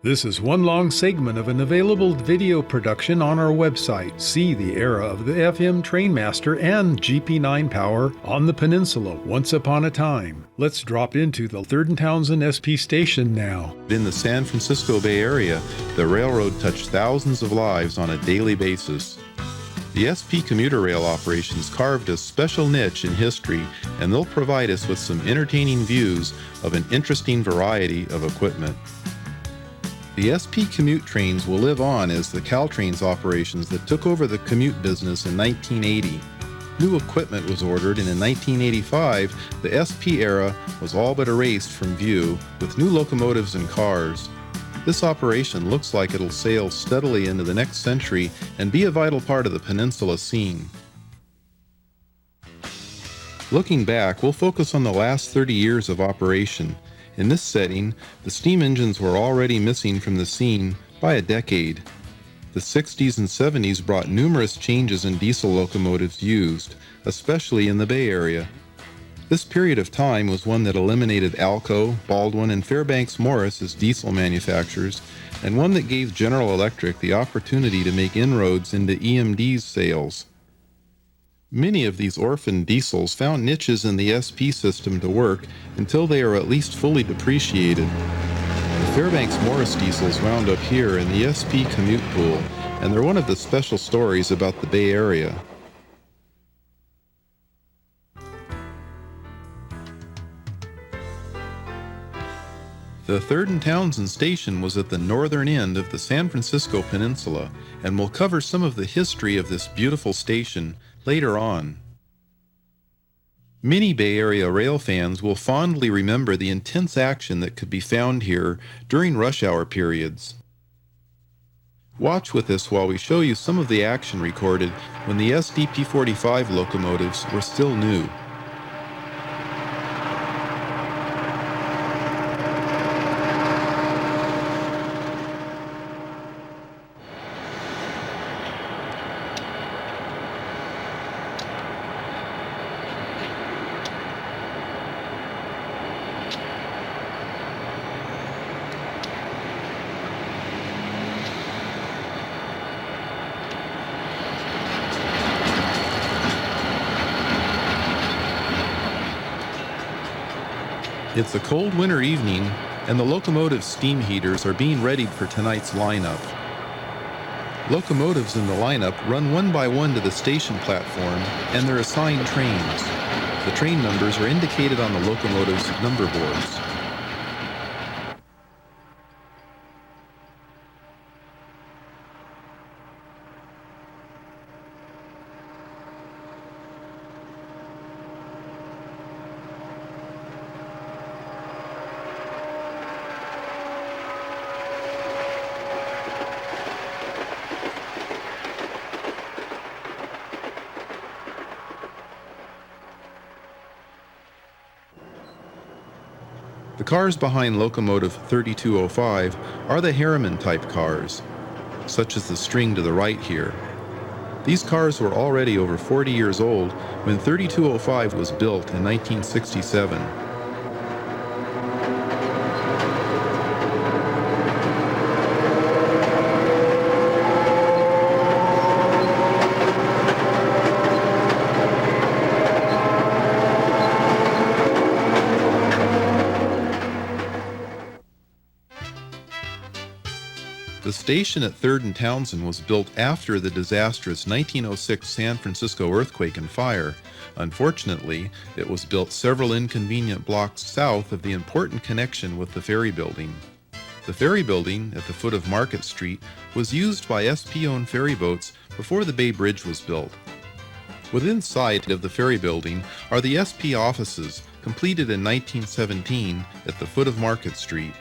This is one long segment of an available video production on our website. See the era of the FM Trainmaster and GP9 power on the peninsula once upon a time. Let's drop into the Third Townsend SP Station now. In the San Francisco Bay Area, the railroad touched thousands of lives on a daily basis. The SP commuter rail operations carved a special niche in history, and they'll provide us with some entertaining views of an interesting variety of equipment. The SP commute trains will live on as the Caltrains operations that took over the commute business in 1980. New equipment was ordered, and in 1985, the SP era was all but erased from view with new locomotives and cars. This operation looks like it'll sail steadily into the next century and be a vital part of the peninsula scene. Looking back, we'll focus on the last 30 years of operation. In this setting, the steam engines were already missing from the scene by a decade. The 60s and 70s brought numerous changes in diesel locomotives used, especially in the Bay Area. This period of time was one that eliminated ALCO, Baldwin, and Fairbanks Morris as diesel manufacturers, and one that gave General Electric the opportunity to make inroads into EMD's sales. Many of these orphan diesels found niches in the SP system to work until they are at least fully depreciated. The Fairbanks Morris diesels wound up here in the SP commute pool, and they're one of the special stories about the Bay Area. The Third Townsend Station was at the northern end of the San Francisco Peninsula, and we'll cover some of the history of this beautiful station later on. Many Bay Area rail fans will fondly remember the intense action that could be found here during rush hour periods. Watch with us while we show you some of the action recorded when the SDP-45 locomotives were still new. It's a cold winter evening, and the locomotive steam heaters are being readied for tonight's lineup. Locomotives in the lineup run one by one to the station platform, and they're assigned trains. The train numbers are indicated on the locomotive's number boards. The cars behind locomotive 3205 are the Harriman type cars, such as the string to the right here. These cars were already over 40 years old when 3205 was built in 1967. The station at Third Townsend was built after the disastrous 1906 San Francisco earthquake and fire. Unfortunately, it was built several inconvenient blocks south of the important connection with the ferry building. The ferry building at the foot of Market Street was used by SP-owned ferry boats before the Bay Bridge was built. Within sight of the ferry building are the SP offices, completed in 1917 at the foot of Market Street.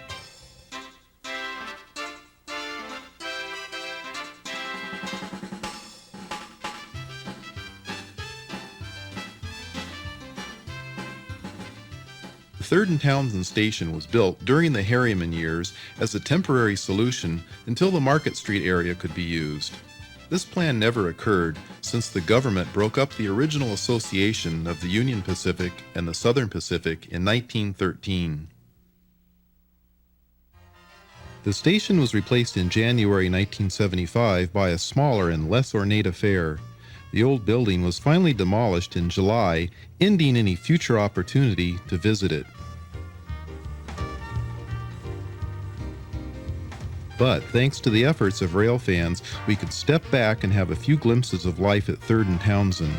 The Third Townsend Station was built during the Harriman years as a temporary solution until the Market Street area could be used. This plan never occurred since the government broke up the original association of the Union Pacific and the Southern Pacific in 1913. The station was replaced in January 1975 by a smaller and less ornate affair. The old building was finally demolished in July, ending any future opportunity to visit it. But thanks to the efforts of rail fans, we could step back and have a few glimpses of life at Third and Townsend.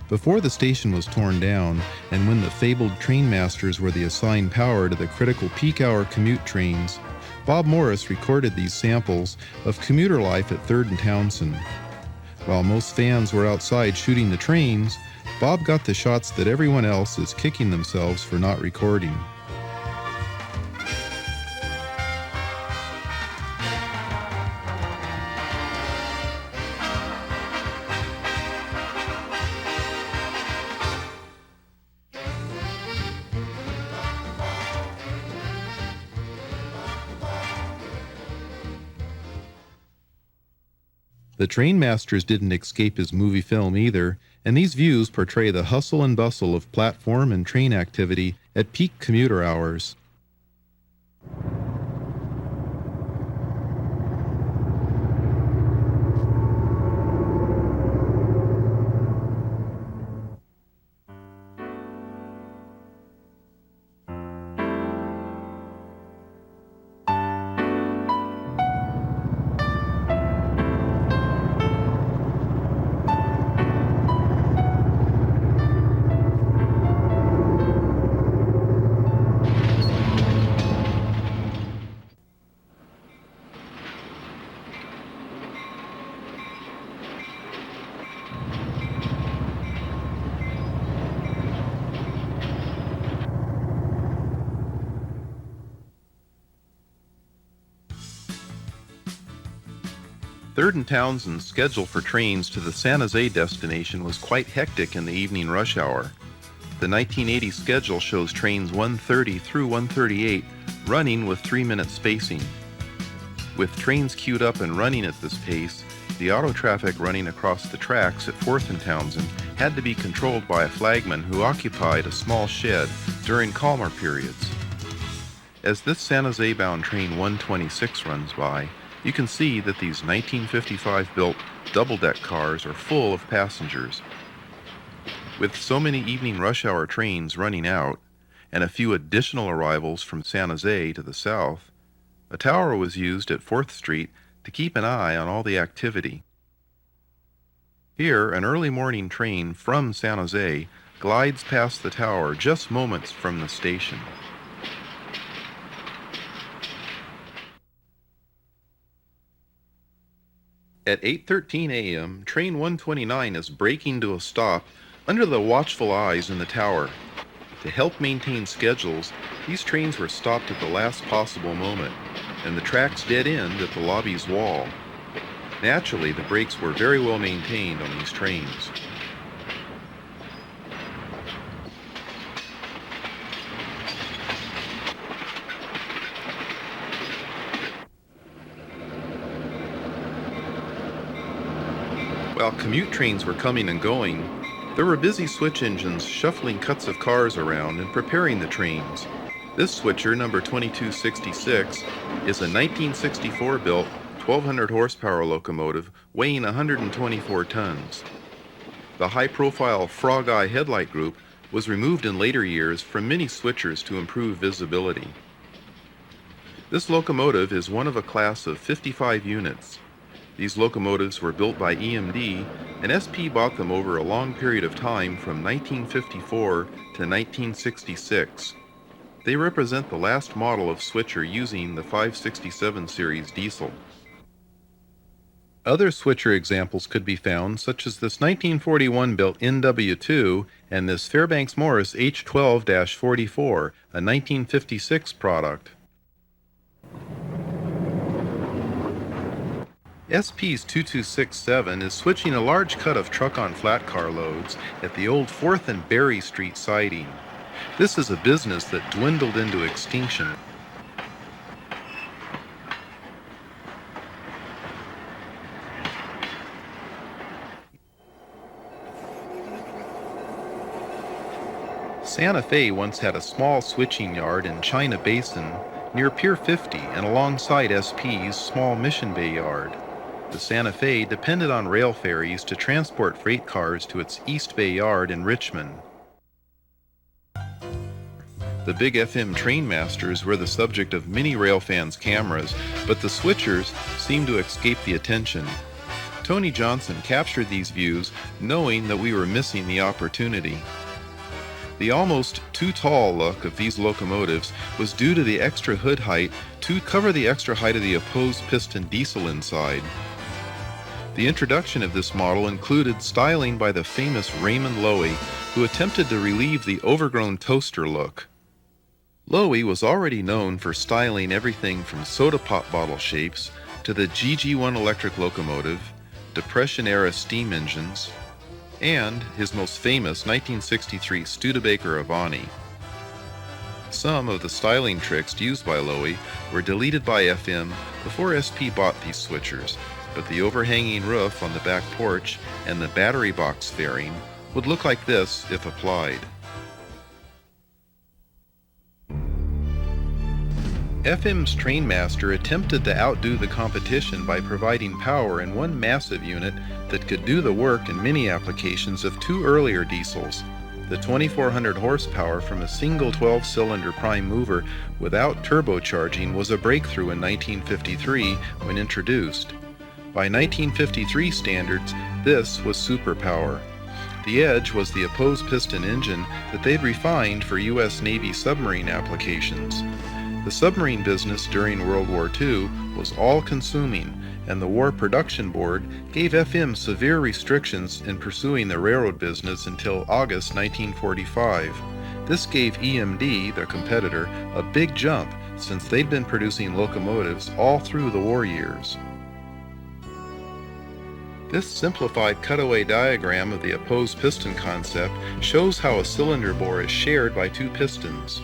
Before the station was torn down, and when the fabled Trainmasters were the assigned power to the critical peak hour commute trains, Bob Morris recorded these samples of commuter life at Third and Townsend. While most fans were outside shooting the trains, Bob got the shots that everyone else is kicking themselves for not recording. The Trainmasters didn't escape his movie film either, and these views portray the hustle and bustle of platform and train activity at peak commuter hours. Third and Townsend's schedule for trains to the San Jose destination was quite hectic in the evening rush hour. The 1980 schedule shows trains 130 through 138 running with 3-minute spacing. With trains queued up and running at this pace, the auto traffic running across the tracks at 4th and Townsend had to be controlled by a flagman who occupied a small shed during calmer periods. As this San Jose-bound train 126 runs by, you can see that these 1955-built double-deck cars are full of passengers. With so many evening rush hour trains running out, and a few additional arrivals from San Jose to the south, a tower was used at 4th Street to keep an eye on all the activity. Here, an early morning train from San Jose glides past the tower just moments from the station. At 8:13 a.m., train 129 is braking to a stop under the watchful eyes in the tower. To help maintain schedules, these trains were stopped at the last possible moment, and the tracks dead end at the lobby's wall. Naturally, the brakes were very well maintained on these trains. While commute trains were coming and going, there were busy switch engines shuffling cuts of cars around and preparing the trains. This switcher, number 2266, is a 1964-built 1,200 horsepower locomotive weighing 124 tons. The high-profile Frog Eye headlight group was removed in later years from many switchers to improve visibility. This locomotive is one of a class of 55 units. These locomotives were built by EMD, and SP bought them over a long period of time from 1954 to 1966. They represent the last model of switcher using the 567 series diesel. Other switcher examples could be found, such as this 1941-built NW2 and this Fairbanks Morris H12-44, a 1956 product. SP's 2267 is switching a large cut of truck-on-flat car loads at the old 4th and Berry Street siding. This is a business that dwindled into extinction. Santa Fe once had a small switching yard in China Basin near Pier 50 and alongside SP's small Mission Bay yard. The Santa Fe depended on rail ferries to transport freight cars to its Eastbay yard in Richmond. The big FM Trainmasters were the subject of many railfans' cameras, but the switchers seemed to escape the attention. Tony Johnson captured these views, knowing that we were missing the opportunity. The almost too tall look of these locomotives was due to the extra hood height to cover the extra height of the opposed-piston diesel inside. The introduction of this model included styling by the famous Raymond Loewy, who attempted to relieve the overgrown toaster look. Loewy was already known for styling everything from soda pop bottle shapes to the GG1 electric locomotive, Depression-era steam engines, and his most famous 1963 Studebaker Avani. Some of the styling tricks used by Loewy were deleted by FM before SP bought these switchers, but the overhanging roof on the back porch and the battery box fairing would look like this if applied. FM's Trainmaster attempted to outdo the competition by providing power in one massive unit that could do the work in many applications of two earlier diesels. The 2400 horsepower from a single 12-cylinder prime mover without turbocharging was a breakthrough in 1953 when introduced. By 1953 standards, this was superpower. The edge was the opposed-piston engine that they'd refined for U.S. Navy submarine applications. The submarine business during World War II was all-consuming, and the War Production Board gave FM severe restrictions in pursuing the railroad business until August 1945. This gave EMD, their competitor, a big jump since they'd been producing locomotives all through the war years. This simplified cutaway diagram of the opposed piston concept shows how a cylinder bore is shared by two pistons.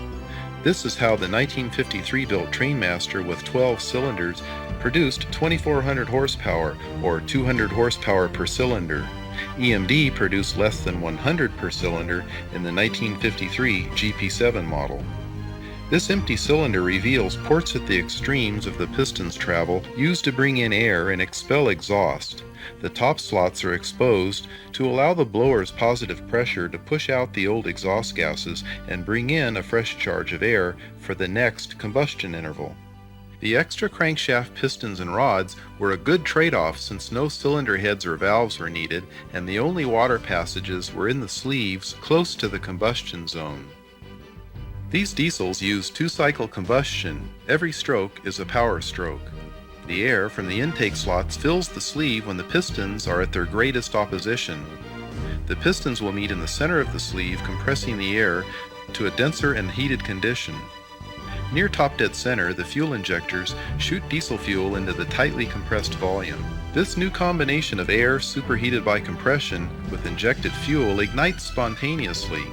This is how the 1953 built Trainmaster with 12 cylinders produced 2400 horsepower, or 200 horsepower per cylinder. EMD produced less than 100 per cylinder in the 1953 GP7 model. This empty cylinder reveals ports at the extremes of the piston's travel used to bring in air and expel exhaust. The top slots are exposed to allow the blower's positive pressure to push out the old exhaust gases and bring in a fresh charge of air for the next combustion interval. The extra crankshaft pistons and rods were a good trade-off since no cylinder heads or valves were needed, and the only water passages were in the sleeves close to the combustion zone. These diesels use two-cycle combustion. Every stroke is a power stroke. The air from the intake slots fills the sleeve when the pistons are at their greatest opposition. The pistons will meet in the center of the sleeve, compressing the air to a denser and heated condition. Near top dead center, the fuel injectors shoot diesel fuel into the tightly compressed volume. This new combination of air superheated by compression with injected fuel ignites spontaneously.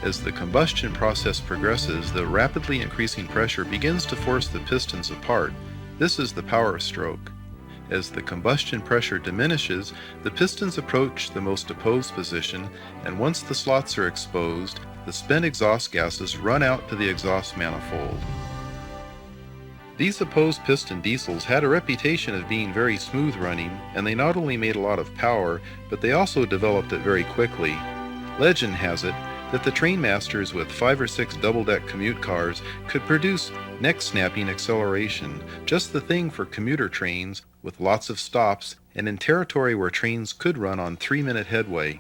As the combustion process progresses, the rapidly increasing pressure begins to force the pistons apart. This is the power stroke. As the combustion pressure diminishes, the pistons approach the most opposed position, and once the slots are exposed, the spent exhaust gases run out to the exhaust manifold. These opposed piston diesels had a reputation of being very smooth running, and they not only made a lot of power, but they also developed it very quickly. Legend has it that the Trainmasters with 5 or 6 double-deck commute cars could produce neck-snapping acceleration, just the thing for commuter trains with lots of stops and in territory where trains could run on 3-minute headway.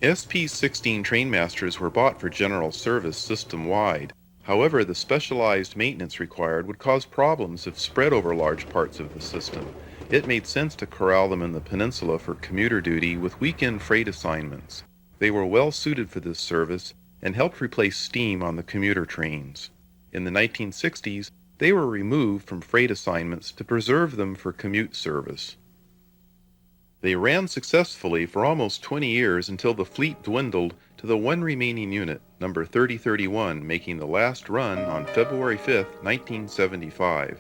SP-16 Trainmasters were bought for general service system-wide. However, the specialized maintenance required would cause problems if spread over large parts of the system. It made sense to corral them in the peninsula for commuter duty with weekend freight assignments. They were well suited for this service and helped replace steam on the commuter trains. In the 1960s, they were removed from freight assignments to preserve them for commute service. They ran successfully for almost 20 years until the fleet dwindled to the one remaining unit, number 3031, making the last run on February 5, 1975.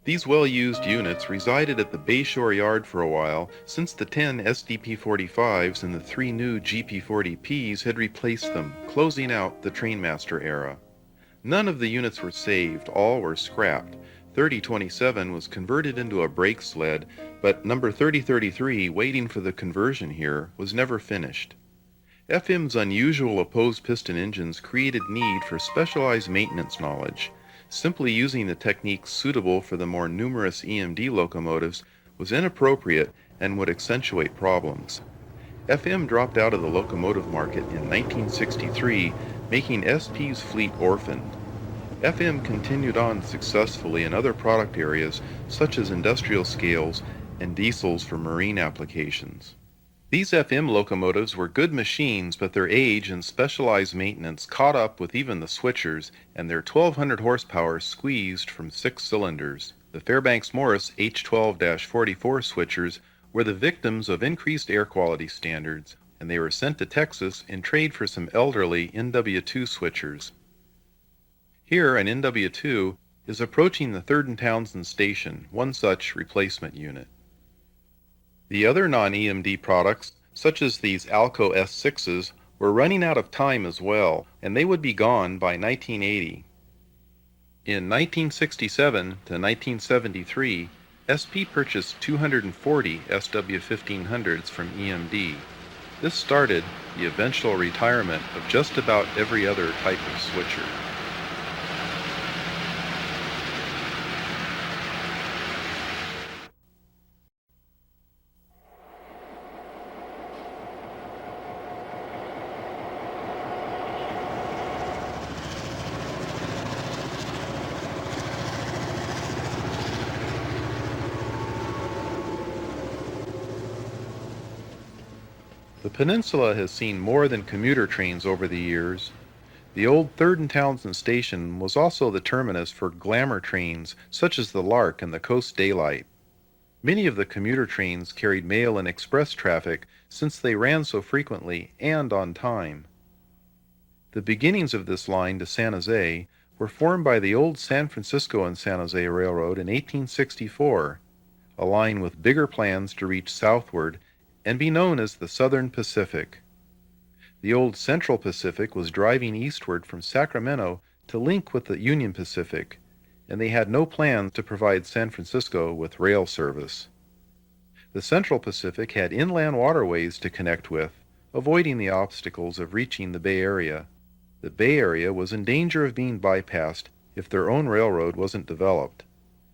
These well-used units resided at the Bayshore Yard for a while, since the 10 SDP-45s and the 3 new GP-40Ps had replaced them, closing out the Trainmaster era. None of the units were saved, all were scrapped. 3027 was converted into a brake sled, but number 3033, waiting for the conversion here, was never finished. FM's unusual opposed-piston engines created need for specialized maintenance knowledge. Simply using the techniques suitable for the more numerous EMD locomotives was inappropriate and would accentuate problems. FM dropped out of the locomotive market in 1963, making SP's fleet orphaned. FM continued on successfully in other product areas such as industrial scales and diesels for marine applications. These FM locomotives were good machines, but their age and specialized maintenance caught up with even the switchers, and their 1200 horsepower squeezed from 6 cylinders. The Fairbanks-Morris H12-44 switchers were the victims of increased air quality standards, and they were sent to Texas in trade for some elderly NW2 switchers. Here, an NW2 is approaching the Third Townsend Station, one such replacement unit. The other non-EMD products, such as these ALCO S6s, were running out of time as well, and they would be gone by 1980. In 1967 to 1973, SP purchased 240 SW1500s from EMD. This started the eventual retirement of just about every other type of switcher. The peninsula has seen more than commuter trains over the years. The old Third Townsend Station was also the terminus for glamour trains such as the Lark and the Coast Daylight. Many of the commuter trains carried mail and express traffic since they ran so frequently and on time. The beginnings of this line to San Jose were formed by the old San Francisco and San Jose Railroad in 1864, a line with bigger plans to reach southward and be known as the Southern Pacific. The old Central Pacific was driving eastward from Sacramento to link with the Union Pacific, and they had no plans to provide San Francisco with rail service. The Central Pacific had inland waterways to connect with, avoiding the obstacles of reaching the Bay Area. The Bay Area was in danger of being bypassed if their own railroad wasn't developed.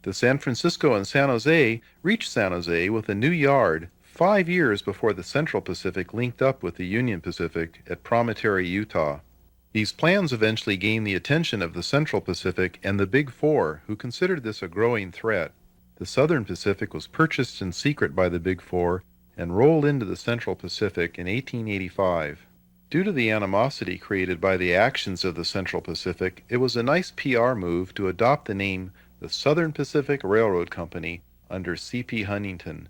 The San Francisco and San Jose reached San Jose with a new yard 5 years before the Central Pacific linked up with the Union Pacific at Promontory, Utah. These plans eventually gained the attention of the Central Pacific and the Big Four, who considered this a growing threat. The Southern Pacific was purchased in secret by the Big Four and rolled into the Central Pacific in 1885. Due to the animosity created by the actions of the Central Pacific, it was a nice PR move to adopt the name the Southern Pacific Railroad Company under C.P. Huntington.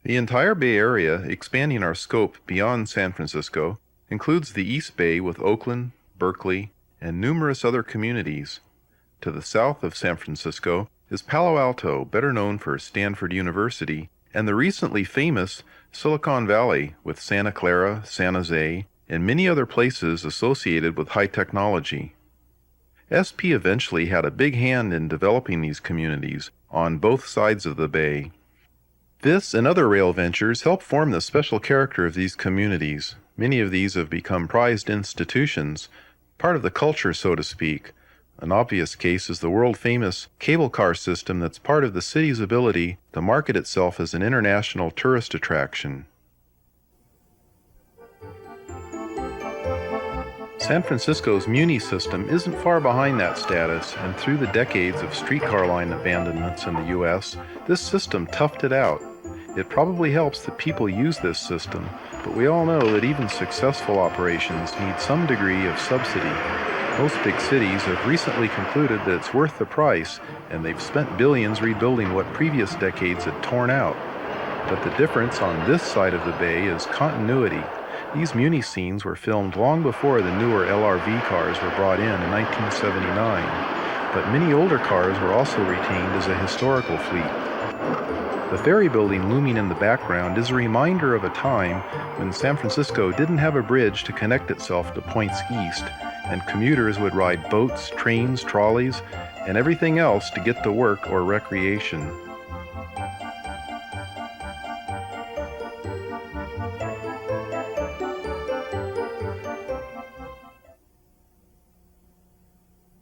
The entire Bay Area, expanding our scope beyond San Francisco, includes the Eastbay with Oakland, Berkeley, and numerous other communities. To the south of San Francisco is Palo Alto, better known for Stanford University, and the recently famous Silicon Valley with Santa Clara, San Jose, and many other places associated with high technology. SP eventually had a big hand in developing these communities on both sides of the bay. This and other rail ventures help form the special character of these communities. Many of these have become prized institutions, part of the culture, so to speak. An obvious case is the world-famous cable car system that's part of the city's ability to market itself as an international tourist attraction. San Francisco's Muni system isn't far behind that status, and through the decades of streetcar line abandonments in the U.S., this system toughed it out. It probably helps that people use this system, but we all know that even successful operations need some degree of subsidy. Most big cities have recently concluded that it's worth the price, and they've spent billions rebuilding what previous decades had torn out. But the difference on this side of the bay is continuity. These Muni scenes were filmed long before the newer LRV cars were brought in 1979. but many older cars were also retained as a historical fleet. The ferry building looming in the background is a reminder of a time when San Francisco didn't have a bridge to connect itself to points east, and commuters would ride boats, trains, trolleys, and everything else to get to work or recreation.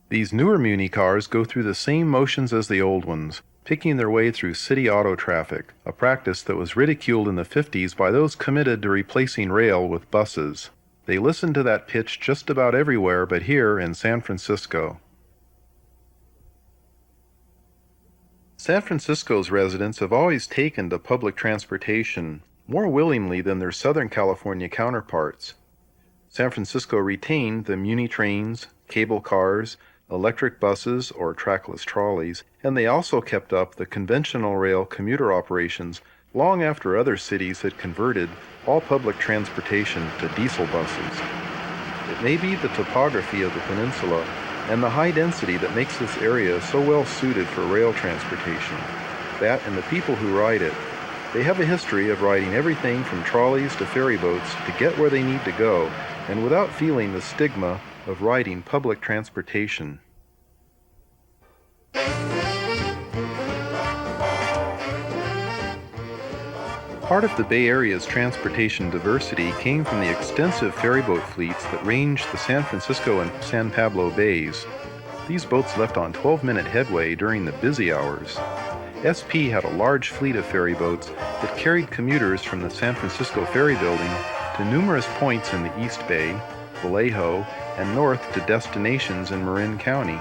These newer Muni cars go through the same motions as the old ones, picking their way through city auto traffic, a practice that was ridiculed in the 50s by those committed to replacing rail with buses. They listen to that pitch just about everywhere but here in San Francisco. San Francisco's residents have always taken to public transportation more willingly than their Southern California counterparts. San Francisco retained the Muni trains, cable cars, electric buses or trackless trolleys, and they also kept up the conventional rail commuter operations long after other cities had converted all public transportation to diesel buses. It may be the topography of the peninsula and the high density that makes this area so well suited for rail transportation. That and the people who ride it. They have a history of riding everything from trolleys to ferry boats to get where they need to go, and without feeling the stigma of riding public transportation. Part of the Bay Area's transportation diversity came from the extensive ferryboat fleets that ranged the San Francisco and San Pablo bays. These boats left on 12-minute headway during the busy hours. SP had a large fleet of ferryboats that carried commuters from the San Francisco Ferry Building to numerous points in the Eastbay, Vallejo, and north to destinations in Marin County.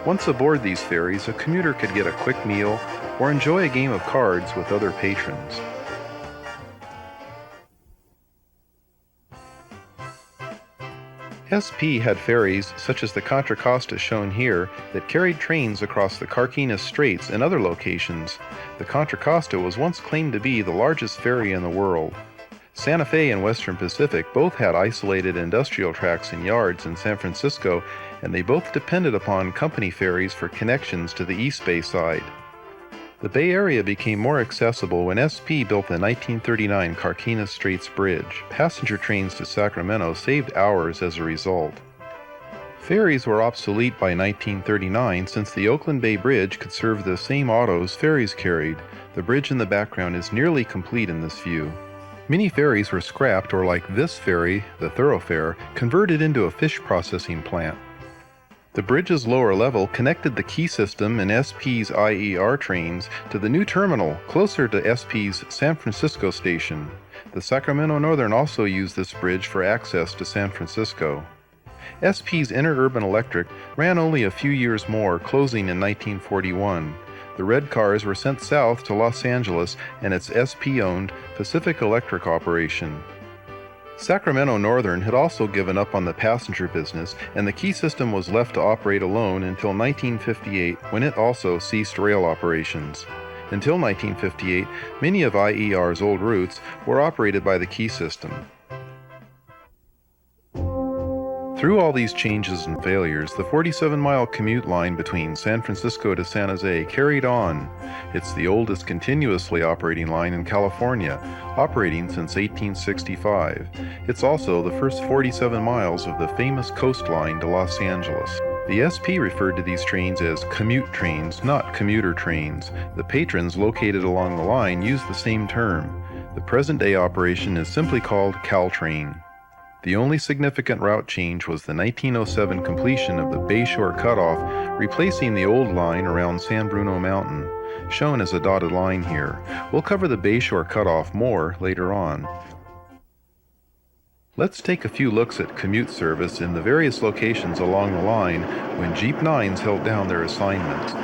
Once aboard these ferries, a commuter could get a quick meal or enjoy a game of cards with other patrons. SP had ferries, such as the Contra Costa shown here, that carried trains across the Carquinez Straits and other locations. The Contra Costa was once claimed to be the largest ferry in the world. Santa Fe and Western Pacific both had isolated industrial tracks and yards in San Francisco, and they both depended upon company ferries for connections to the Eastbay side. The Bay Area became more accessible when SP built the 1939 Carquinez Straits Bridge. Passenger trains to Sacramento saved hours as a result. Ferries were obsolete by 1939 since the Oakland Bay Bridge could serve the same autos ferries carried. The bridge in the background is nearly complete in this view. Many ferries were scrapped or, like this ferry, the Thoroughfare, converted into a fish processing plant. The bridge's lower level connected the key system and SP's IER trains to the new terminal closer to SP's San Francisco station. The Sacramento Northern also used this bridge for access to San Francisco. SP's Interurban Electric ran only a few years more, closing in 1941. The red cars were sent south to Los Angeles and its SP-owned Pacific Electric operation. Sacramento Northern had also given up on the passenger business, and the key system was left to operate alone until 1958, when it also ceased rail operations. Until 1958, many of IER's old routes were operated by the key system. Through all these changes and failures, the 47-mile commute line between San Francisco to San Jose carried on. It's the oldest continuously operating line in California, operating since 1865. It's also the first 47 miles of the famous coastline to Los Angeles. The SP referred to these trains as commute trains, not commuter trains. The patrons located along the line use the same term. The present-day operation is simply called Caltrain. The only significant route change was the 1907 completion of the Bayshore Cutoff, replacing the old line around San Bruno Mountain, shown as a dotted line here. We'll cover the Bayshore Cutoff more later on. Let's take a few looks at commute service in the various locations along the line when Jeep 9s held down their assignments.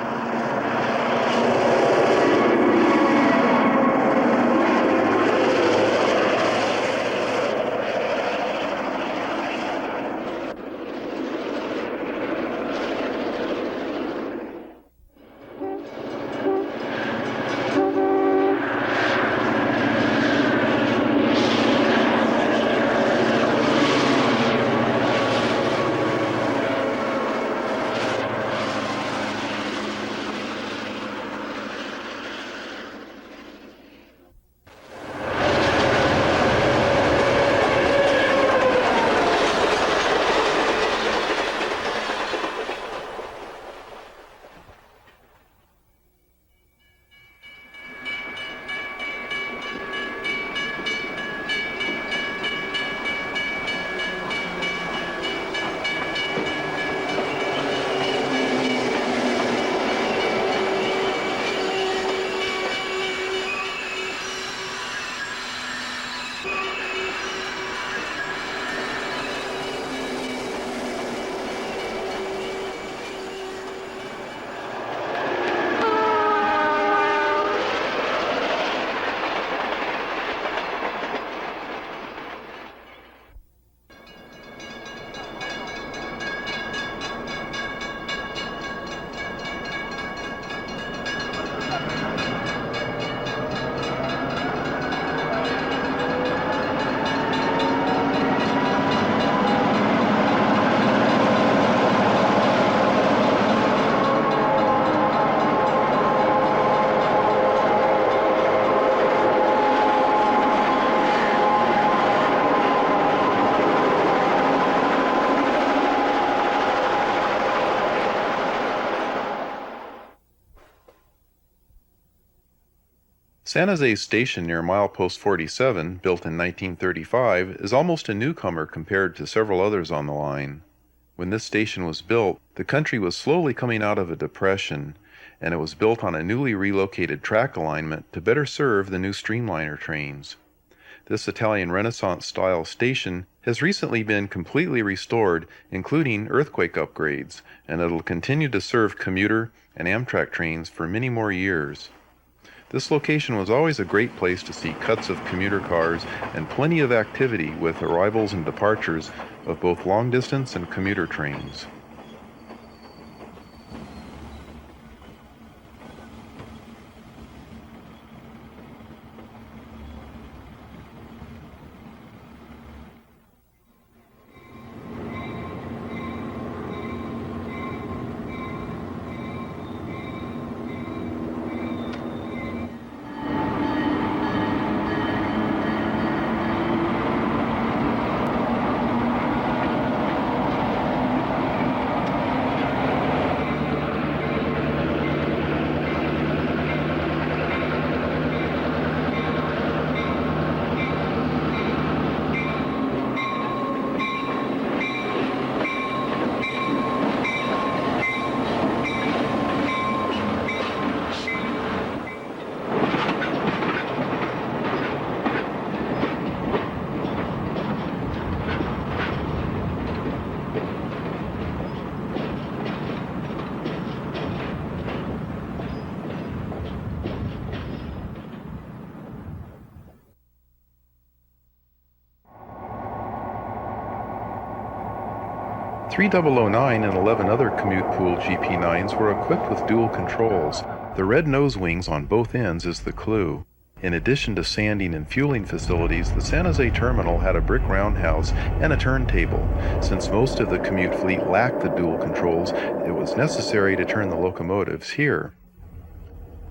San Jose Station near milepost 47, built in 1935, is almost a newcomer compared to several others on the line. When this station was built, the country was slowly coming out of a depression, and it was built on a newly relocated track alignment to better serve the new Streamliner trains. This Italian Renaissance-style station has recently been completely restored, including earthquake upgrades, and it'll continue to serve commuter and Amtrak trains for many more years. This location was always a great place to see cuts of commuter cars and plenty of activity with arrivals and departures of both long-distance and commuter trains. .3009 and 11 other commute pool GP9s were equipped with dual controls. The red nose wings on both ends is the clue. In addition to sanding and fueling facilities, the San Jose Terminal had a brick roundhouse and a turntable. Since most of the commute fleet lacked the dual controls, it was necessary to turn the locomotives here.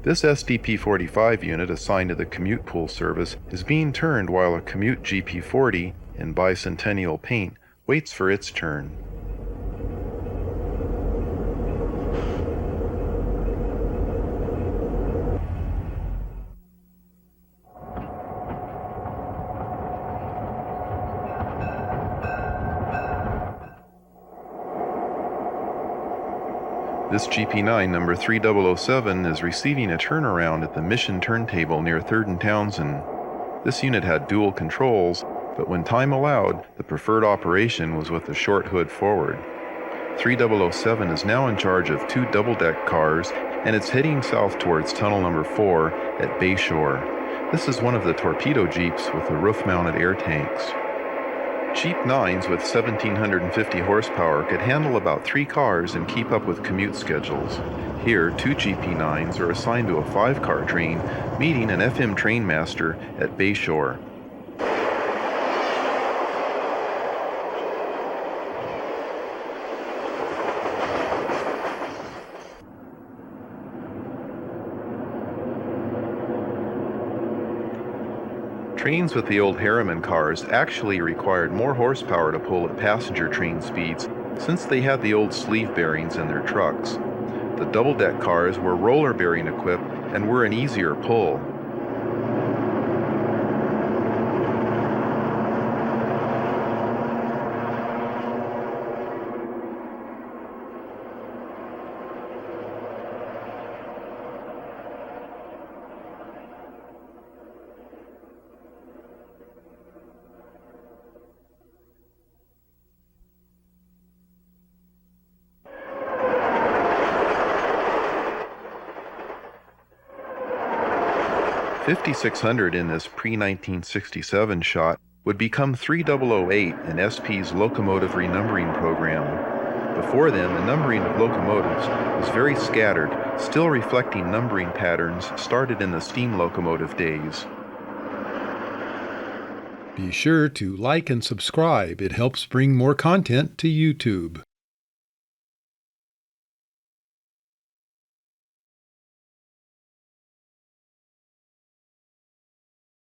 This SDP-45 unit assigned to the commute pool service is being turned while a commute GP-40 in Bi-Centennial paint waits for its turn. This GP9 number 3007 is receiving a turnaround at the Mission turntable near Third and Townsend. This unit had dual controls, but when time allowed, the preferred operation was with the short hood forward. 3007 is now in charge of 2 double-deck cars, and it's heading south towards tunnel number 4 at Bayshore. This is one of the torpedo jeeps with the roof-mounted air tanks. Cheap 9s with 1,750 horsepower could handle about 3 cars and keep up with commute schedules. Here, 2 GP9s are assigned to a 5-car train, meeting an FM Trainmaster at Bayshore. Trains with the old Harriman cars actually required more horsepower to pull at passenger train speeds since they had the old sleeve bearings in their trucks. The double-deck cars were roller bearing equipped and were an easier pull. .5600 in this pre-1967 shot would become 3008 in SP's locomotive renumbering program. Before then, the numbering of locomotives was very scattered, still reflecting numbering patterns started in the steam locomotive days. Be sure to like and subscribe. It helps bring more content to YouTube.